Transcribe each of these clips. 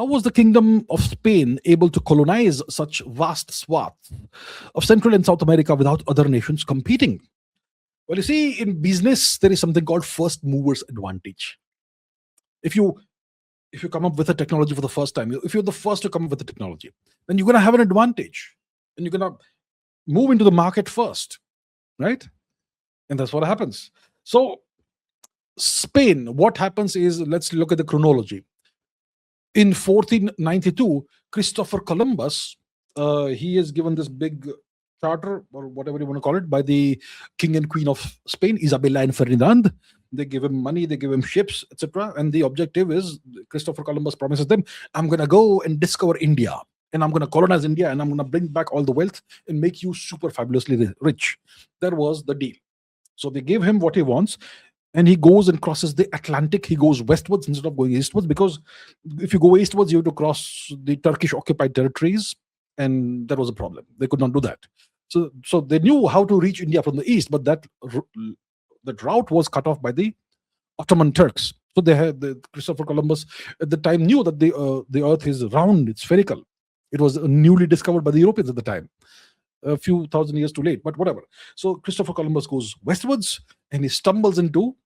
how was the Kingdom of Spain able to colonize such vast swaths of Central and South America without other nations competing? Well, you see, in business, there is something called first movers advantage. If you come up with a technology for the first time, if you're the first to come up with the technology, then you're going to have an advantage, and you're going to move into the market first, right? And that's what happens. So, Spain, what happens is, let's look at the chronology. In 1492, Christopher Columbus, he is given this big charter, or whatever you want to call it, by the king and queen of Spain, Isabella and Ferdinand. They give him money, they give him ships, etc. And the objective is, Christopher Columbus promises them, I'm going to go and discover India, and I'm going to colonize India, and I'm going to bring back all the wealth and make you super fabulously rich. That was the deal. So they give him what he wants, and he goes and crosses the Atlantic. He goes westwards instead of going eastwards, because if you go eastwards, you have to cross the Turkish occupied territories, and that was a problem. They could not do that. So they knew how to reach India from the east, but that route was cut off by the Ottoman Turks. So Christopher Columbus at the time knew that the earth is round, it's spherical. It was newly discovered by the Europeans at the time, a few thousand years too late, but whatever. So Christopher Columbus goes westwards, and he stumbles into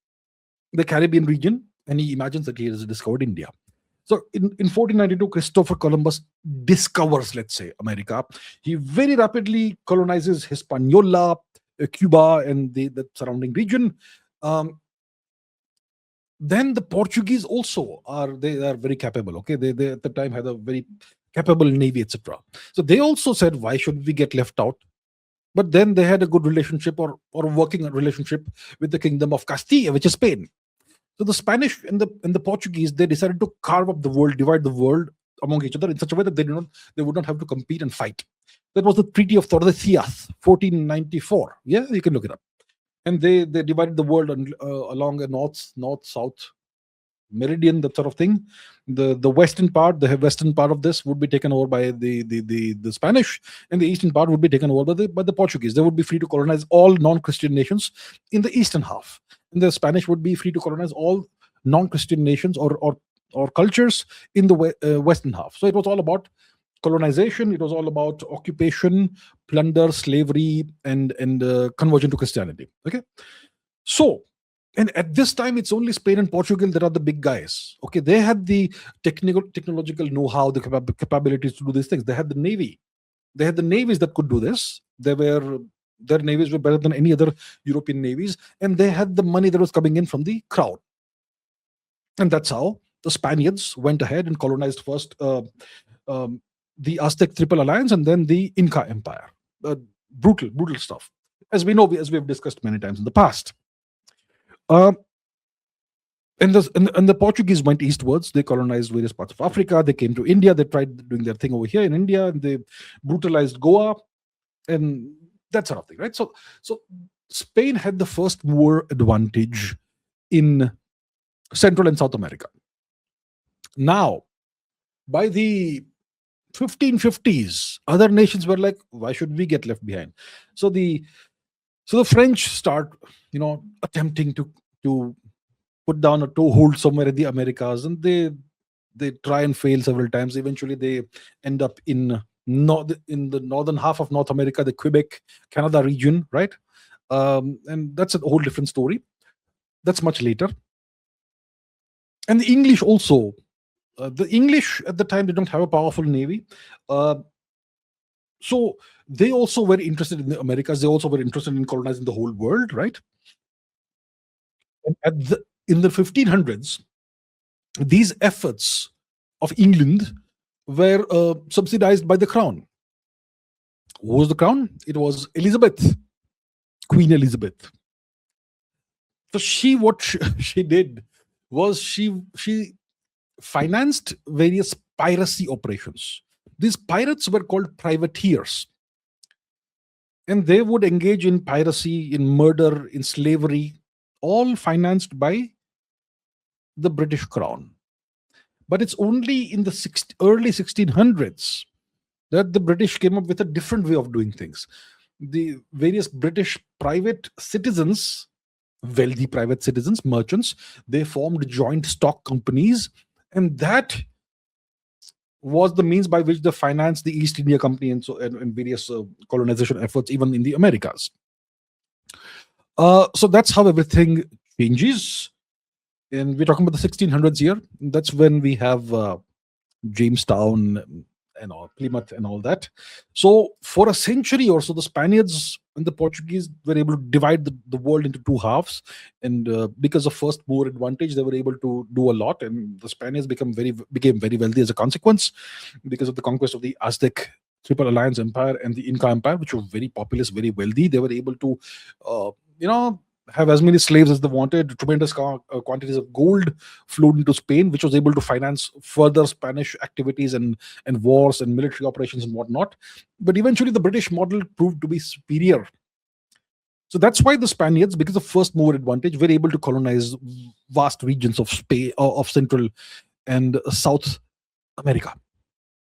the Caribbean region, and he imagines that he has discovered India. So in 1492, Christopher Columbus discovers, let's say, America. He very rapidly colonizes Hispaniola, Cuba, and the surrounding region. Then the Portuguese also are very capable. Okay, they at the time had a very capable navy, etc. So they also said, why should we get left out? But then they had a good relationship, or working relationship, with the Kingdom of Castilla, which is Spain. So the Spanish and the Portuguese, they decided to carve up the world, divide the world among each other in such a way that they would not have to compete and fight. That was the Treaty of Tordesillas, 1494. Yeah, you can look it up. And they divided the world along a north-south meridian, that sort of thing. The western part of this would be taken over by the Spanish, and the eastern part would be taken over by the Portuguese. They would be free to colonize all non-Christian nations in the eastern half, and the Spanish would be free to colonize all non-Christian nations or cultures in the western half. So it was all about colonization. It was all about occupation, plunder, slavery, and conversion to Christianity. Okay, so. And at this time, it's only Spain and Portugal that are the big guys. Okay, they had the technological know-how, the capabilities to do these things. They had the navy. They had the navies that could do this. Their navies were better than any other European navies, and they had the money that was coming in from the crown. And that's how the Spaniards went ahead and colonized first the Aztec Triple Alliance, and then the Inca Empire. Brutal stuff, as we know, as we have discussed many times in the past. And the Portuguese went eastwards. They colonized various parts of Africa. They came to India. They tried doing their thing over here in India, and they brutalized Goa and that sort of thing, right? So Spain had the first mover advantage in Central and South America. Now, by the 1550s, other nations were like, why should we get left behind? So the French start, attempting to put down a toehold somewhere in the Americas, and they try and fail several times. Eventually, they end up in the northern half of North America, the Quebec, Canada region, right? And that's a whole different story. That's much later. And the English also. The English at the time did not have a powerful navy. So they also were interested in the Americas. They also were interested in colonizing the whole world, right? And in the 1500s, these efforts of England were subsidized by the crown. Who was the crown? It was Elizabeth, Queen Elizabeth. So what she did was she financed various piracy operations. These pirates were called privateers, and they would engage in piracy, in murder, in slavery, all financed by the British Crown. But it's only in the early 1600s that the British came up with a different way of doing things. The various British private citizens, wealthy private citizens, merchants, they formed joint stock companies, and that was the means by which they financed the East India Company and various colonization efforts, even in the Americas. So that's how everything changes. And we're talking about the 1600s here. That's when we have Jamestown and all, Plymouth and all that. So for a century or so, the Spaniards and the Portuguese were able to divide the world into two halves. And because of first mover advantage, they were able to do a lot. And the Spaniards became very wealthy as a consequence because of the conquest of the Aztec Triple Alliance Empire and the Inca Empire, which were very populous, very wealthy. They were able to, have as many slaves as they wanted. Tremendous quantities of gold flowed into Spain, which was able to finance further Spanish activities and wars and military operations and whatnot. But eventually, the British model proved to be superior. So that's why the Spaniards, because of first mover advantage, were able to colonize vast regions of Spain, of Central and South America.